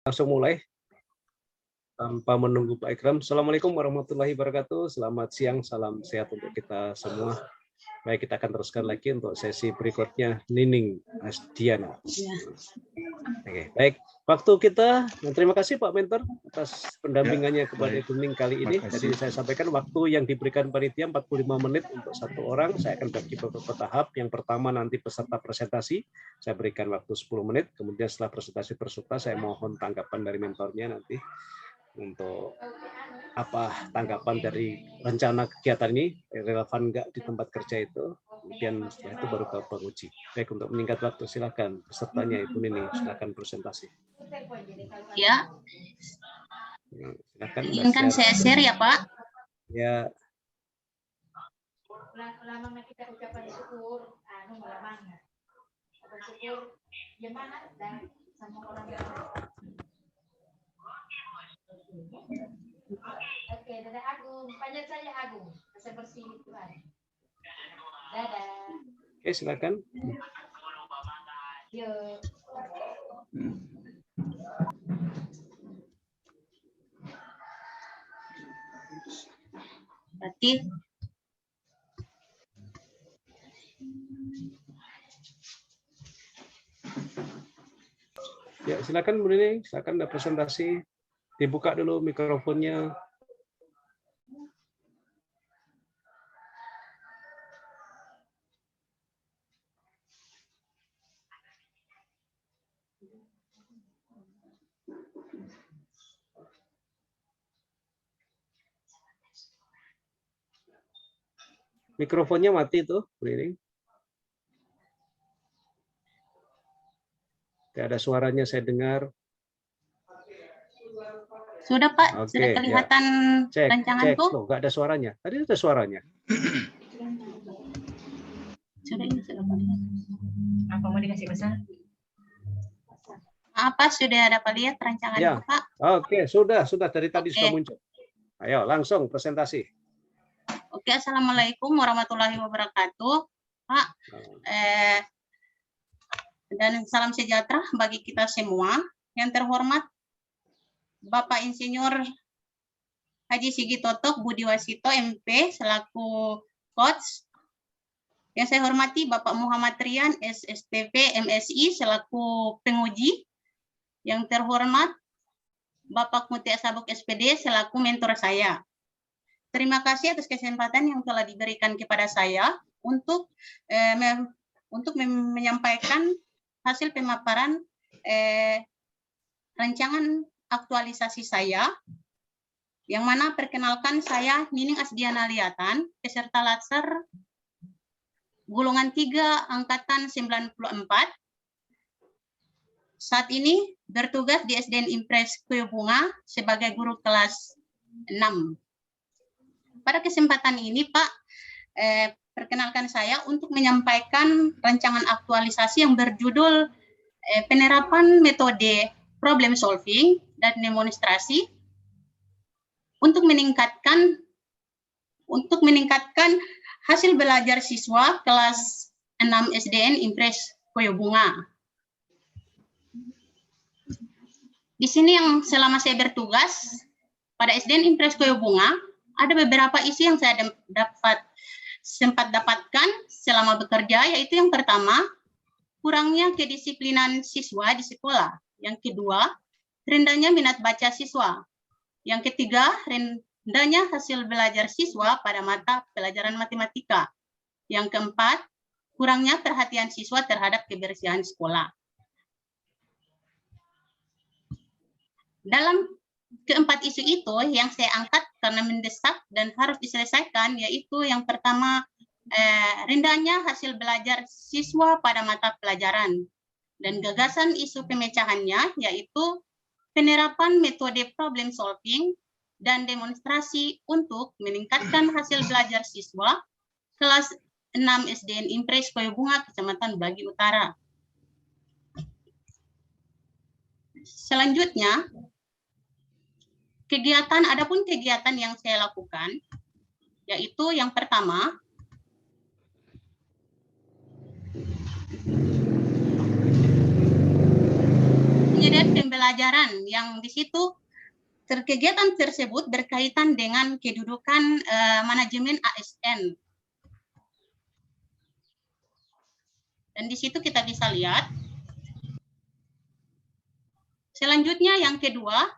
Langsung mulai tanpa menunggu Pak Ikram. Assalamualaikum warahmatullahi wabarakatuh. Selamat siang, salam sehat untuk kita semua. Baik, kita akan teruskan lagi untuk sesi berikutnya, Nining Asdiana. Oke, baik. Waktu kita, terima kasih Pak Mentor atas pendampingannya kepada Ibu Ning kali ini. Jadi saya sampaikan waktu yang diberikan panitia 45 menit untuk satu orang. Saya akan bagi beberapa tahap. Yang pertama nanti peserta presentasi, saya berikan waktu 10 menit. Kemudian setelah presentasi peserta, saya mohon tanggapan dari mentornya nanti untuk apa tanggapan dari rencana kegiatan ini, relevan nggak di tempat kerja itu. Kemudian setelah itu baru ke penguji. Baik, untuk meningkat waktu silakan pesertanya Ibu Nining, silakan presentasi. Ya, silakan. Izinkan saya share ya Pak. Ya. Oke, dadah Agung. Panjat saja Agung. Saya bersih Tuhan. Dadah. Oke, silakan. Yuk. Berarti ya, silakan Bu Nining, silakan ada presentasi. Dibuka dulu mikrofonnya. Mikrofonnya mati tuh, Bu Nining. Tidak ada suaranya saya dengar. sudah Pak, Oke, sudah kelihatan ya. rancanganku. Loh, nggak ada suaranya. Tadi ada suaranya. Sudah ini sudah. Apa mau dikasih pesan? Apa sudah dapat lihat rancanganku Ya. Pak? Oke, sudah dari tadi Oke. sudah muncul. Ayo, langsung presentasi. Oke, Assalamualaikum warahmatullahi wabarakatuh, Pak. Dan salam sejahtera bagi kita semua. Yang terhormat Bapak Insinyur Haji Sigit Totok Budiwasito MP selaku coach. Yang saya hormati Bapak Muhammad Rian SSTP MSI selaku penguji. Yang terhormat Bapak Mutia Sabuk SPD selaku mentor saya. Terima kasih atas kesempatan yang telah diberikan kepada saya untuk menyampaikan hasil pemaparan rancangan aktualisasi saya, yang mana perkenalkan saya Nining Asdiana Liatan, peserta Latsar golongan 3 angkatan 94. Saat ini bertugas di SDN Impres Kuyubunga sebagai guru kelas 6. Pada kesempatan ini Pak, perkenalkan saya untuk menyampaikan rancangan aktualisasi yang berjudul penerapan metode problem solving dan demonstrasi untuk meningkatkan hasil belajar siswa kelas 6 SDN Impres Kuyubunga. Di sini yang selama saya bertugas pada SDN Impres Kuyubunga, ada beberapa isu yang saya sempat dapatkan selama bekerja, yaitu yang pertama, kurangnya kedisiplinan siswa di sekolah. Yang kedua, rendahnya minat baca siswa. Yang ketiga, rendahnya hasil belajar siswa pada mata pelajaran matematika. Yang keempat, kurangnya perhatian siswa terhadap kebersihan sekolah. Dalam keempat isu itu yang saya angkat karena mendesak dan harus diselesaikan, yaitu yang pertama, rendahnya hasil belajar siswa pada mata pelajaran. Dan gagasan isu pemecahannya yaitu penerapan metode problem solving dan demonstrasi untuk meningkatkan hasil belajar siswa kelas 6 SDN Impres Kuyubunga, Kecamatan Bagi Utara. Selanjutnya, adapun kegiatan yang saya lakukan, yaitu yang pertama, penyediaan pembelajaran yang di situ kegiatan tersebut berkaitan dengan kedudukan manajemen ASN. Dan di situ kita bisa lihat. Selanjutnya yang kedua,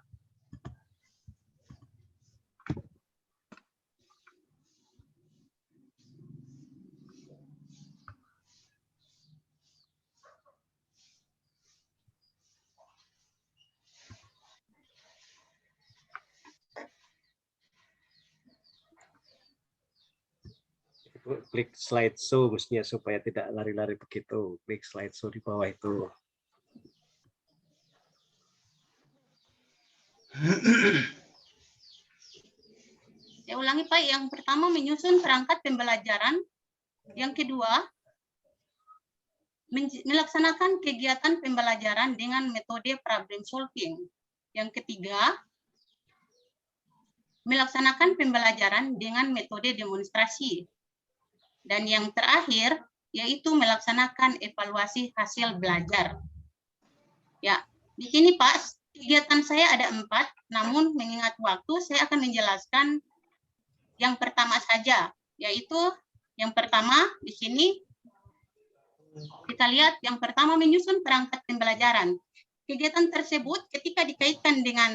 klik slideshow mestinya supaya tidak lari-lari begitu. Klik slideshow di bawah itu. saya ulangi Pak, yang pertama menyusun perangkat pembelajaran, yang kedua melaksanakan kegiatan pembelajaran dengan metode problem solving, yang ketiga melaksanakan pembelajaran dengan metode demonstrasi, dan yang terakhir yaitu melaksanakan evaluasi hasil belajar. Ya, di sini Pak, kegiatan saya ada 4, namun mengingat waktu saya akan menjelaskan yang pertama saja, yaitu yang pertama di sini kita lihat yang pertama menyusun perangkat pembelajaran. Kegiatan tersebut ketika dikaitkan dengan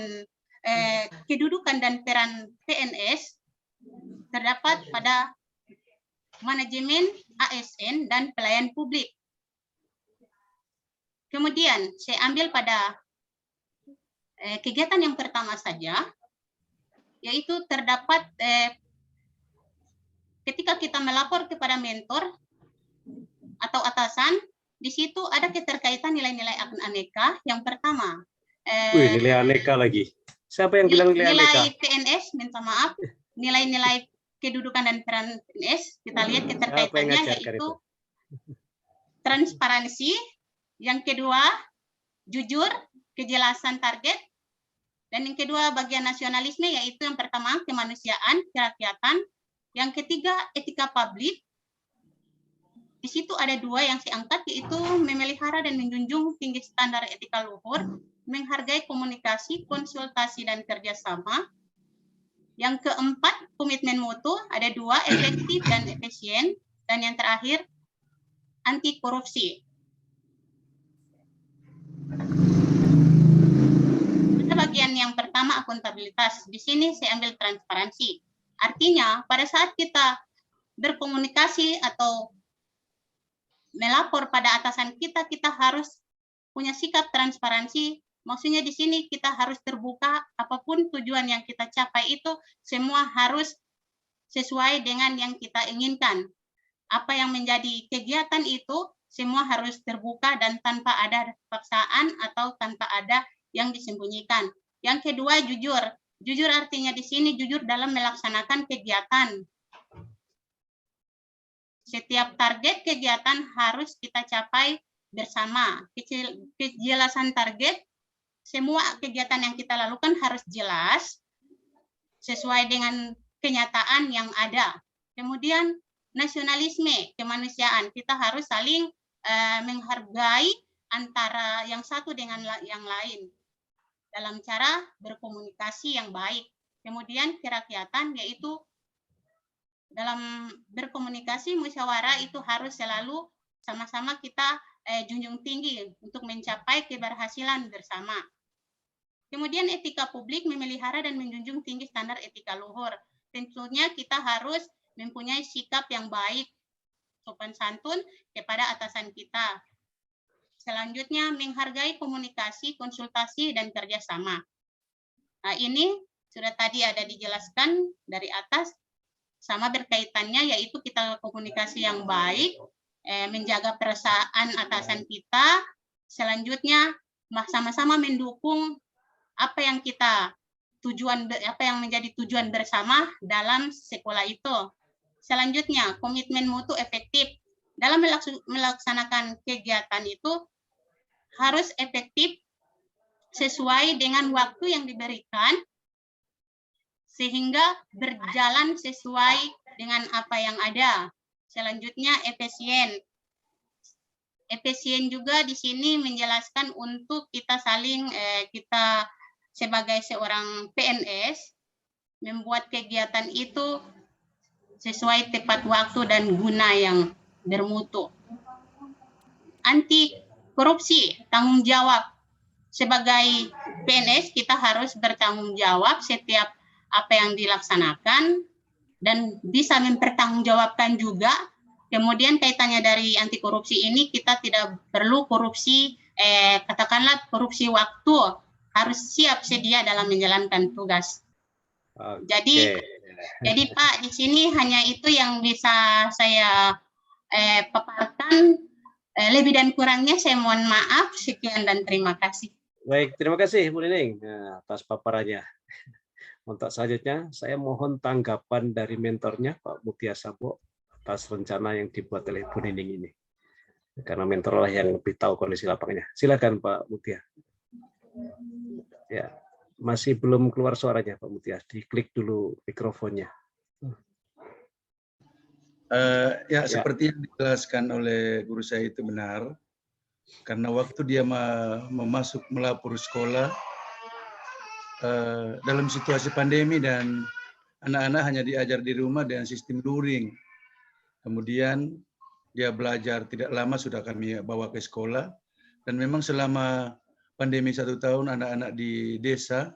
kedudukan dan peran PNS terdapat pada manajemen ASN dan pelayan publik. Kemudian saya ambil pada kegiatan yang pertama saja, yaitu terdapat ketika kita melapor kepada mentor atau atasan, di situ ada keterkaitan nilai-nilai aneka. Yang pertama, Nilai aneka lagi. Siapa yang bilang nilai aneka? Nilai PNS, minta maaf, nilai-nilai kedudukan dan peran PNS, kita lihat keterkaitannya yaitu transparansi, yang kedua jujur, kejelasan target, dan yang kedua bagian nasionalisme, yaitu yang pertama kemanusiaan, kerakyatan, yang ketiga etika publik. Di situ ada 2 yang saya angkat, yaitu memelihara dan menjunjung tinggi standar etika luhur, menghargai komunikasi, konsultasi, dan kerjasama. Yang keempat, komitmen mutu, ada 2, efektif dan efisien. Dan yang terakhir, anti korupsi. Pada bagian yang pertama, akuntabilitas. Di sini saya ambil transparansi. Artinya, pada saat kita berkomunikasi atau melapor pada atasan kita, kita harus punya sikap transparansi. Maksudnya di sini kita harus terbuka, apapun tujuan yang kita capai itu semua harus sesuai dengan yang kita inginkan. Apa yang menjadi kegiatan itu semua harus terbuka dan tanpa ada paksaan atau tanpa ada yang disembunyikan. Yang kedua, jujur. Jujur artinya di sini jujur dalam melaksanakan kegiatan. Setiap target kegiatan harus kita capai bersama. Kejelasan target, semua kegiatan yang kita lakukan harus jelas, sesuai dengan kenyataan yang ada. Kemudian nasionalisme, kemanusiaan, kita harus saling menghargai antara yang satu dengan yang lain dalam cara berkomunikasi yang baik. Kemudian kerakyatan, yaitu dalam berkomunikasi musyawarah itu harus selalu sama-sama kita junjung tinggi untuk mencapai keberhasilan bersama. Kemudian etika publik, memelihara dan menjunjung tinggi standar etika luhur. Tentunya kita harus mempunyai sikap yang baik, sopan santun kepada atasan kita. Selanjutnya, menghargai komunikasi, konsultasi, dan kerjasama. Nah, ini sudah tadi ada dijelaskan dari atas, sama berkaitannya yaitu kita komunikasi yang baik, menjaga perasaan atasan kita, selanjutnya sama-sama mendukung apa yang menjadi tujuan bersama dalam sekolah itu. Selanjutnya, komitmen mutu efektif. Dalam melaksanakan kegiatan itu harus efektif sesuai dengan waktu yang diberikan sehingga berjalan sesuai dengan apa yang ada. Selanjutnya, efisien. efisien juga di sini menjelaskan untuk kita saling kita sebagai seorang PNS membuat kegiatan itu sesuai tepat waktu dan guna yang bermutu. Anti korupsi, tanggung jawab. Sebagai PNS kita harus bertanggung jawab setiap apa yang dilaksanakan dan bisa mempertanggungjawabkan juga. Kemudian kaitannya dari anti korupsi ini kita tidak perlu korupsi, katakanlah korupsi waktu, harus siap sedia dalam menjalankan tugas. Okay. Jadi Pak, di sini hanya itu yang bisa saya paparkan. Lebih dan kurangnya saya mohon maaf. Sekian dan terima kasih. Baik, terima kasih Bu Nining atas paparannya. Untuk selanjutnya, saya mohon tanggapan dari mentornya Pak Mutia Sabok atas rencana yang dibuat oleh Bu Nining ini. Karena mentor lah yang lebih tahu kondisi lapangnya. Silakan Pak Mutia. Ya, masih belum keluar suaranya Pak Mutia. Diklik dulu mikrofonnya. Seperti yang dijelaskan oleh guru saya itu benar. Karena waktu dia memasuk melapor sekolah dalam situasi pandemi dan anak-anak hanya diajar di rumah dengan sistem luring. Kemudian dia belajar tidak lama sudah kami bawa ke sekolah. Dan memang selama pandemi 1 tahun anak-anak di desa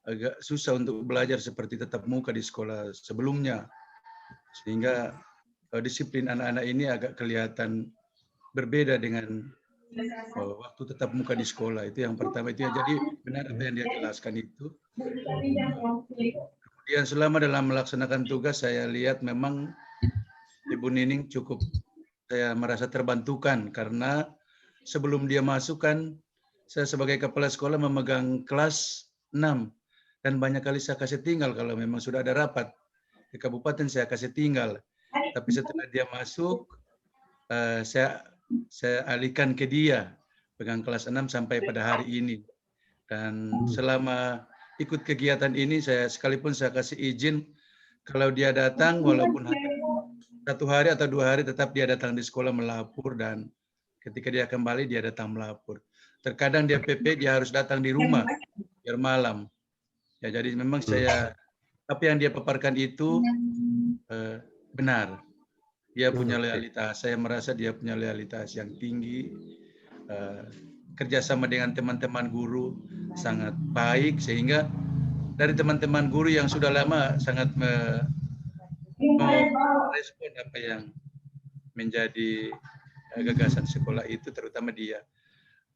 agak susah untuk belajar seperti tatap muka di sekolah sebelumnya. Sehingga disiplin anak-anak ini agak kelihatan berbeda dengan waktu tatap muka di sekolah. Itu yang pertama, itu ya. Jadi benar apa yang dia jelaskan itu. Kemudian selama dalam melaksanakan tugas saya lihat memang Ibu Nining cukup, saya merasa terbantukan karena sebelum dia masuk kan saya sebagai kepala sekolah memegang kelas 6 dan banyak kali saya kasih tinggal kalau memang sudah ada rapat di kabupaten saya kasih tinggal. Tapi setelah dia masuk saya alihkan ke dia pegang kelas 6 sampai pada hari ini. Dan selama ikut kegiatan ini saya sekalipun saya kasih izin kalau dia datang walaupun hanya 1 hari atau 2 hari tetap dia datang di sekolah melapor dan ketika dia kembali dia datang melapor. Terkadang dia PP dia harus datang di rumah biar malam. Ya jadi memang saya apa yang dia paparkan itu benar. Dia punya loyalitas. Saya merasa dia punya loyalitas yang tinggi. Kerjasama dengan teman-teman guru sangat baik sehingga dari teman-teman guru yang sudah lama sangat merespon apa yang menjadi gagasan sekolah itu, terutama dia.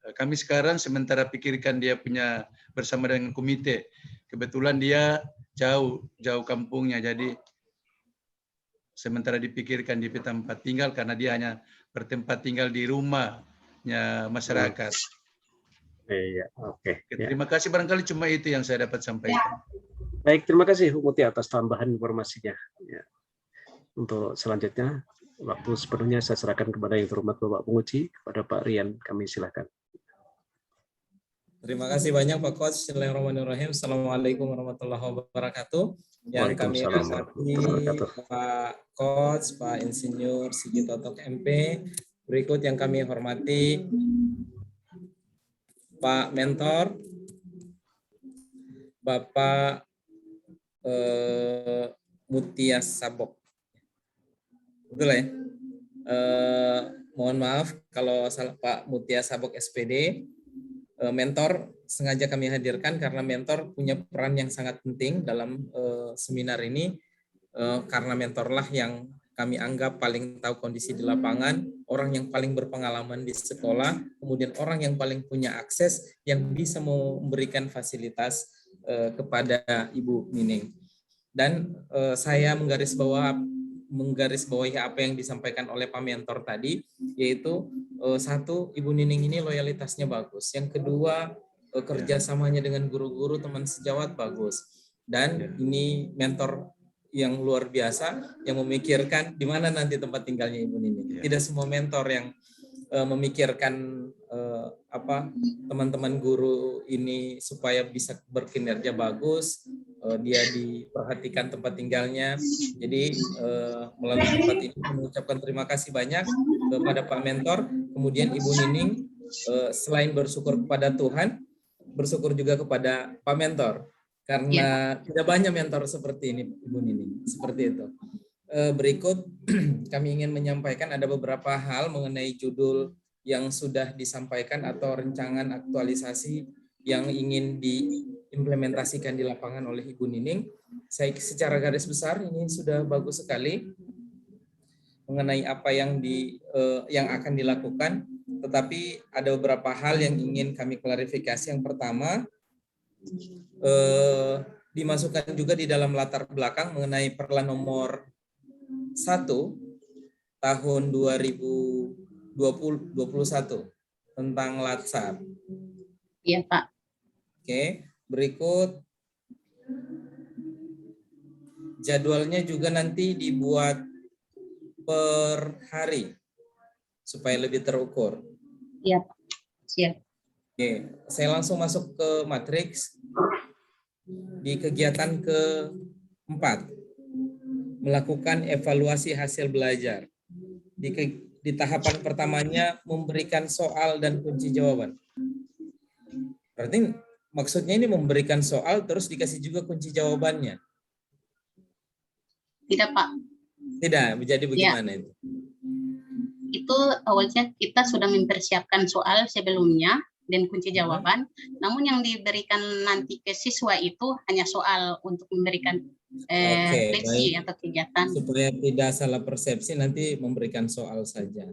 Kami sekarang sementara pikirkan dia punya bersama dengan komite. Kebetulan dia jauh kampungnya, jadi sementara dipikirkan di tempat tinggal karena dia hanya bertempat tinggal di rumahnya masyarakat. Iya, oke. Terima kasih, barangkali cuma itu yang saya dapat sampaikan. Baik, terima kasih Bu Mutia atas tambahan informasinya. Ya. Untuk selanjutnya, waktu sepenuhnya saya serahkan kepada yang terhormat Bapak Penguji, kepada Pak Rian, kami silakan. Terima kasih banyak Pak Coach. Bismillahirrahmanirrahim. Assalamualaikum warahmatullahi wabarakatuh. Yang kami hormati Pak Coach, Pak Insinyur Sigitotok MP. Berikut yang kami hormati Pak Mentor, Bapak Mutia Sabok. Betul ya? Mohon maaf kalau salah Pak Mutia Sabok SPD. Mentor sengaja kami hadirkan karena mentor punya peran yang sangat penting dalam seminar ini, karena mentorlah yang kami anggap paling tahu kondisi di lapangan, orang yang paling berpengalaman di sekolah, kemudian orang yang paling punya akses yang bisa memberikan fasilitas kepada Ibu Nining. Dan saya menggarisbawahi apa yang disampaikan oleh Pak Mentor tadi, yaitu satu, Ibu Nining ini loyalitasnya bagus. Yang kedua, kerjasamanya dengan guru-guru teman sejawat bagus. Dan ini mentor yang luar biasa yang memikirkan di mana nanti tempat tinggalnya Ibu Nining. Tidak semua mentor yang memikirkan teman-teman guru ini supaya bisa berkinerja bagus, dia diperhatikan tempat tinggalnya. Jadi melalui tempat ini mengucapkan terima kasih banyak kepada Pak Mentor Kemudian Ibu Nining selain bersyukur kepada Tuhan, bersyukur juga kepada Pak Mentor. Karena tidak banyak mentor seperti ini, Ibu Nining. Seperti itu. Berikut kami ingin menyampaikan ada beberapa hal mengenai judul yang sudah disampaikan atau rancangan aktualisasi yang ingin diimplementasikan di lapangan oleh Ibu Nining. Saya secara garis besar ini sudah bagus sekali mengenai apa yang akan dilakukan, tetapi ada beberapa hal yang ingin kami klarifikasi. Yang pertama, dimasukkan juga di dalam latar belakang mengenai Perla nomor 1 tahun 2021 tentang LATSAP. Iya, Pak. Oke, berikut jadwalnya juga nanti dibuat per hari supaya lebih terukur. Iya, Pak. Siap. Oke, saya langsung masuk ke matriks. Di kegiatan keempat, melakukan evaluasi hasil belajar. Di tahapan pertamanya memberikan soal dan kunci jawaban. Berarti maksudnya ini memberikan soal terus dikasih juga kunci jawabannya. Tidak, Pak. Tidak, jadi bagaimana itu? Itu awalnya kita sudah mempersiapkan soal sebelumnya dan kunci jawaban. Namun yang diberikan nanti ke siswa itu hanya soal untuk memberikan refleksi atau kegiatan. Supaya tidak salah persepsi, nanti memberikan soal saja.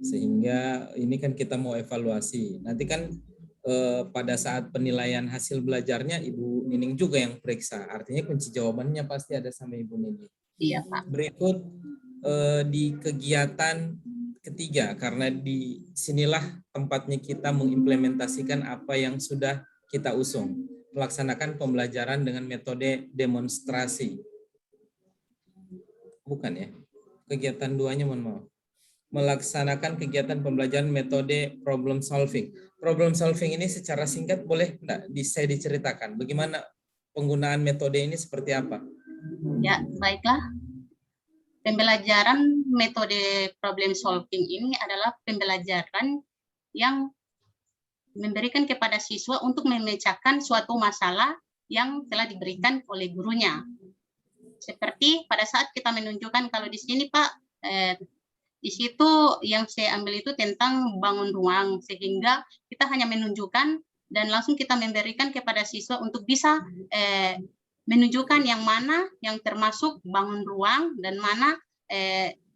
Sehingga ini kan kita mau evaluasi. Nanti kan pada saat penilaian hasil belajarnya Ibu Nining juga yang periksa. Artinya kunci jawabannya pasti ada sama Ibu Nining. Iya, Pak. Berikut di kegiatan ketiga, karena di sinilah tempatnya kita mengimplementasikan apa yang sudah kita usung. Melaksanakan pembelajaran dengan metode demonstrasi. Bukan ya? Kegiatan duanya, mohon maaf. Melaksanakan kegiatan pembelajaran metode problem solving. Problem solving ini secara singkat boleh enggak saya diceritakan bagaimana penggunaan metode ini seperti apa? Ya, baiklah. Pembelajaran metode problem solving ini adalah pembelajaran yang memberikan kepada siswa untuk memecahkan suatu masalah yang telah diberikan oleh gurunya. Seperti pada saat kita menunjukkan kalau di sini, Pak, di situ yang saya ambil itu tentang bangun ruang, sehingga kita hanya menunjukkan dan langsung kita memberikan kepada siswa untuk bisa menunjukkan yang mana yang termasuk bangun ruang dan mana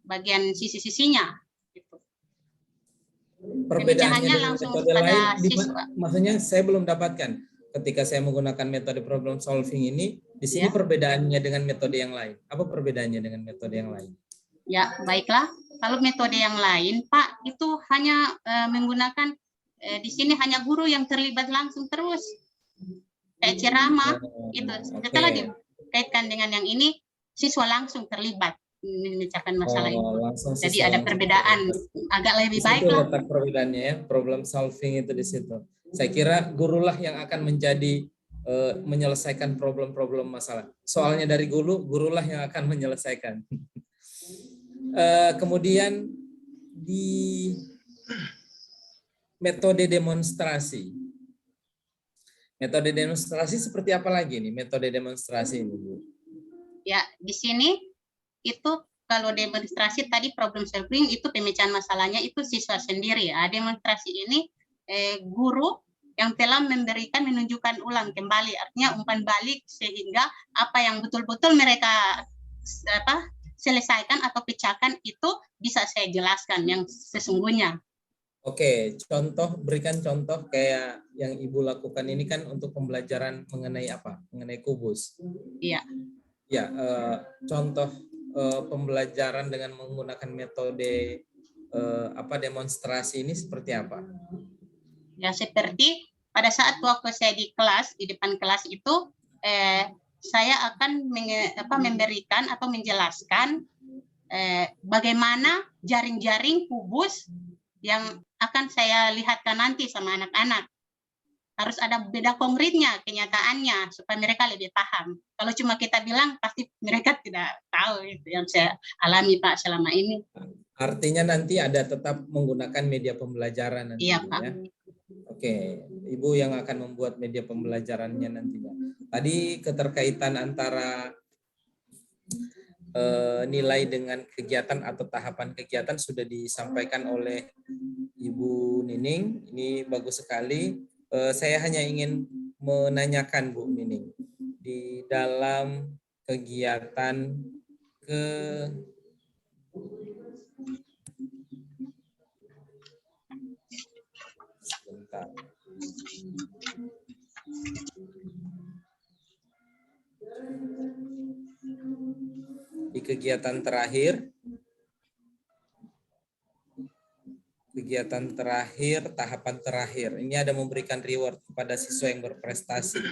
bagian sisi-sisinya. Gitu. Perbedaannya dengan langsung metode lain, siswa. Maksudnya saya belum dapatkan. Ketika saya menggunakan metode problem solving ini, di sini perbedaannya dengan metode yang lain. Apa perbedaannya dengan metode yang lain? Ya, baiklah. Kalau metode yang lain, Pak, itu hanya menggunakan di sini hanya guru yang terlibat langsung terus. Kayak ceramah, itu. Setelah dikaitkan dengan yang ini, siswa langsung terlibat memecahkan masalah itu. Jadi ada perbedaan, agak lebih baik lah. Letak perbedaannya ya, problem solving itu di situ. Saya kira gurulah yang akan menjadi menyelesaikan problem-problem masalah. Soalnya dari gurulah yang akan menyelesaikan. Kemudian di metode demonstrasi. Metode demonstrasi seperti apa lagi nih metode demonstrasi ini, Bu? Ya, di sini itu kalau demonstrasi tadi problem solving itu pemecahan masalahnya itu siswa sendiri. Ya. Demonstrasi ini guru yang telah menunjukkan ulang kembali, artinya umpan balik sehingga apa yang betul-betul mereka selesaikan atau pecahkan itu bisa saya jelaskan yang sesungguhnya. Oke, berikan contoh kayak yang Ibu lakukan ini kan untuk pembelajaran mengenai apa? Mengenai kubus. Iya. Ya, contoh pembelajaran dengan menggunakan metode demonstrasi ini seperti apa? Ya, seperti pada saat waktu saya di depan kelas itu, saya akan memberikan atau menjelaskan bagaimana jaring-jaring kubus yang akan saya lihatkan nanti sama anak-anak. Harus ada beda konkretnya, kenyataannya, supaya mereka lebih paham. Kalau cuma kita bilang, pasti mereka tidak tahu itu yang saya alami, Pak, selama ini. Artinya nanti ada tetap menggunakan media pembelajaran nanti. Iya, Pak. Ya. Oke, Ibu yang akan membuat media pembelajarannya nantinya. Tadi keterkaitan antara nilai dengan kegiatan atau tahapan kegiatan sudah disampaikan oleh Ibu Nining. Ini bagus sekali. Saya hanya ingin menanyakan Bu Nining, di dalam kegiatan sebentar. Di kegiatan terakhir, tahapan terakhir, ini ada memberikan reward kepada siswa yang berprestasi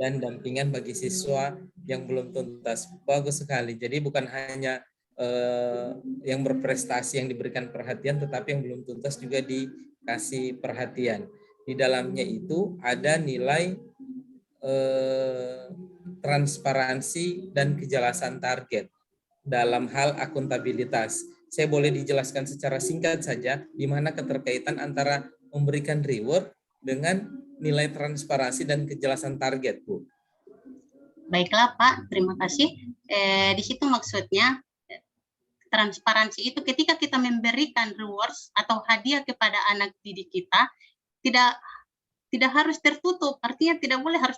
dan dampingan bagi siswa yang belum tuntas. Bagus sekali. Jadi bukan hanya yang berprestasi yang diberikan perhatian, tetapi yang belum tuntas juga dikasih perhatian. Di dalamnya itu ada nilai transparansi dan kejelasan target dalam hal akuntabilitas. Saya boleh dijelaskan secara singkat saja di mana keterkaitan antara memberikan reward dengan nilai transparansi dan kejelasan target, Bu. Baiklah, Pak. Terima kasih. Di situ maksudnya transparansi itu ketika kita memberikan rewards atau hadiah kepada anak didik kita, tidak harus tertutup. Artinya tidak boleh harus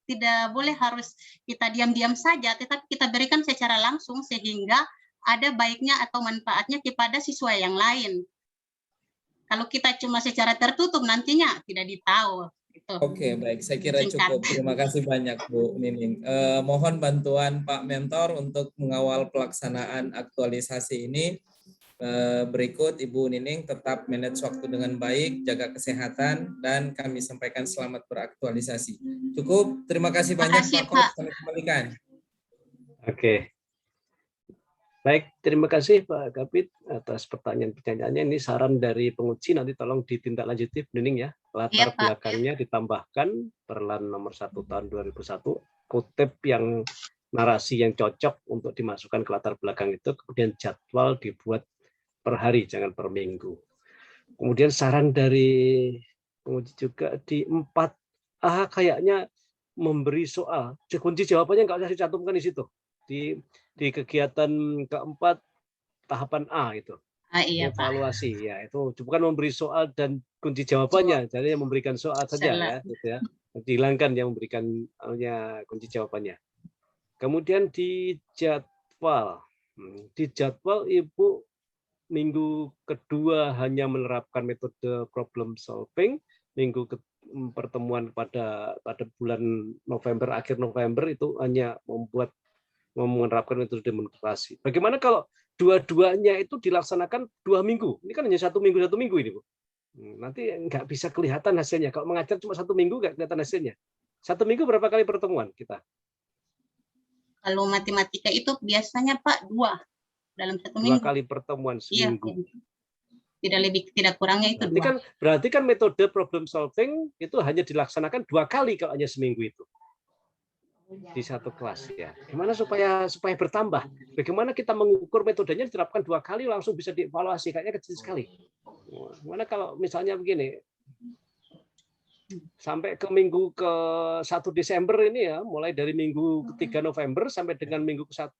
tidak boleh harus kita diam-diam saja, tetapi kita berikan secara langsung sehingga ada baiknya atau manfaatnya kepada siswa yang lain. Kalau kita cuma secara tertutup nantinya tidak ditahu. Gitu. Oke, baik. Saya kira cukup. Terima kasih banyak, Bu Nining. Mohon bantuan Pak Mentor untuk mengawal pelaksanaan aktualisasi ini. Berikut Ibu Nining tetap manage waktu dengan baik, jaga kesehatan, dan kami sampaikan selamat beraktualisasi. Cukup. Terima kasih banyak, Pak. Kami kembalikan. Oke. Baik, terima kasih Pak Kapit atas pertanyaan-pertanyaannya. Ini saran dari penguji, nanti tolong ditindaklanjuti, Nining ya. Latar belakangnya ditambahkan perlan nomor 1 tahun 2001, kutip yang narasi yang cocok untuk dimasukkan ke latar belakang itu, kemudian jadwal dibuat per hari, jangan per minggu. Kemudian saran dari penguji juga di 4A kayaknya memberi soal. Kunci jawabannya nggak usah dicantumkan di situ. Di kegiatan keempat tahapan A itu. Iya, evaluasi Pak. Ya, itu bukan memberi soal dan kunci jawabannya, jadi yang memberikan soal saja ya, gitu ya. Dihilangkan yang memberikan kunci jawabannya. Kemudian di jadwal Ibu minggu kedua hanya menerapkan metode problem solving, minggu pertemuan pada bulan November, akhir November itu hanya menerapkan metode demonstrasi. Bagaimana kalau dua-duanya itu dilaksanakan 2 minggu? Ini kan hanya 1 minggu ini, Bu. Nanti nggak bisa kelihatan hasilnya. Kalau mengajar cuma 1 minggu nggak kelihatan hasilnya. 1 minggu berapa kali pertemuan kita? Kalau matematika itu biasanya Pak 2 dalam 1 minggu. 2 kali pertemuan seminggu. Iya. Tidak kurangnya itu 2. Berarti kan metode problem solving itu hanya dilaksanakan 2 kali kalau hanya seminggu itu. Di satu kelas ya. Gimana supaya bertambah? Bagaimana kita mengukur metodenya diterapkan 2 kali langsung bisa dievaluasi? Kayaknya kecil sekali. Gimana kalau misalnya begini, sampai ke minggu ke 1 Desember ini ya, mulai dari minggu ke 3 November sampai dengan minggu ke 1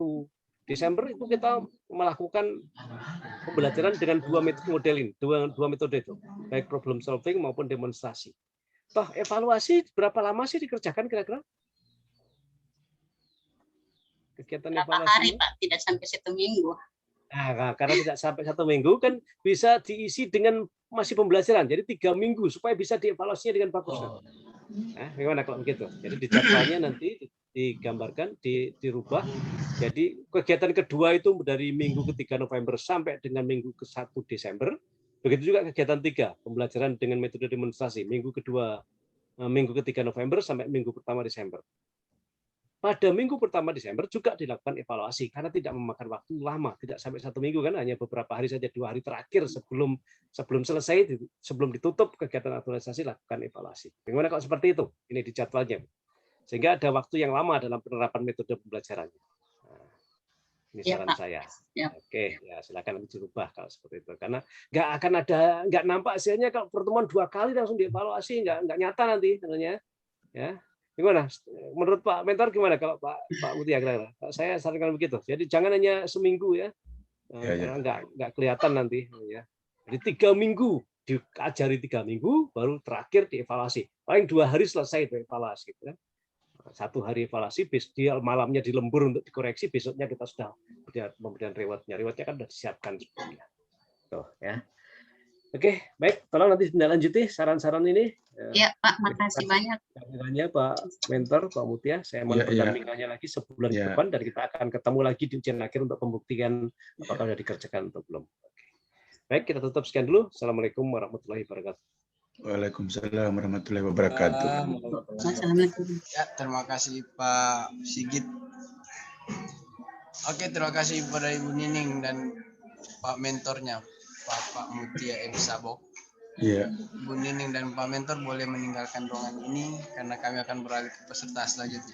Desember itu kita melakukan pembelajaran dengan 2 metode itu, baik problem solving maupun demonstrasi. Toh evaluasi berapa lama sih dikerjakan kira-kira? Kegiatan berapa evaluasi hari Pak, tidak sampai 1 minggu. Nah, karena tidak sampai 1 minggu kan bisa diisi dengan masih pembelajaran, jadi 3 minggu supaya bisa dievaluasinya dengan bagus. Nah, bagaimana kalau begitu? Jadi di jadwalnya nanti digambarkan, dirubah. Jadi kegiatan kedua itu dari minggu ke-3 November sampai dengan minggu ke-1 Desember. Begitu juga kegiatan 3, pembelajaran dengan metode demonstrasi, minggu ke-3 November sampai minggu pertama Desember. Pada minggu pertama Desember juga dilakukan evaluasi karena tidak memakan waktu lama, tidak sampai 1 minggu kan, hanya beberapa hari saja, 2 hari terakhir sebelum selesai, sebelum ditutup kegiatan aktualisasi lakukan evaluasi. Bagaimana kalau seperti itu? Ini di jadwalnya, sehingga ada waktu yang lama dalam penerapan metode pembelajarannya. Ini Ya, saran Pak. saya. Ya. Oke, ya silakan nanti dirubah kalau seperti itu. Karena nggak nampak hasilnya kalau pertemuan 2 kali langsung dievaluasi, nggak nyata nanti sebenarnya. Ya, gimana? Menurut Pak Mentor gimana kalau Pak Mutia kira-kira? Saya sarankan begitu. Jadi jangan hanya seminggu ya, karena nggak kelihatan nanti. Ya. Jadi 3 minggu diajari 3 minggu, baru terakhir dievaluasi. Paling 2 hari selesai dievaluasi. Gitu ya. 1 hari evaluasi, dia malamnya di lembur untuk dikoreksi, besoknya kita sudah memberikan rewardnya. Rewardnya kan sudah disiapkan sebelumnya. Tuh, ya. Oke, baik. Tolong nanti lanjuti saran-saran ini. Ya, Pak. Makasih banyak. Kehadirannya Pak Mentor, Pak Mutia. Saya mohon pendampingannya lagi sebulan ke depan, dan kita akan ketemu lagi di ujian akhir untuk pembuktian apakah sudah dikerjakan atau belum. Oke. Baik, kita tutup sekian dulu. Assalamualaikum warahmatullahi wabarakatuh. Waalaikumsalam warahmatullahi wabarakatuh. Assalamualaikum. Ya, terima kasih Pak Sigit. Oke, terima kasih pada Ibu Nining dan Pak Mentornya, Pak Mutia M. Sabok. Iya. Ibu Nining dan Pak Mentor boleh meninggalkan ruangan ini karena kami akan beralih ke peserta selanjutnya.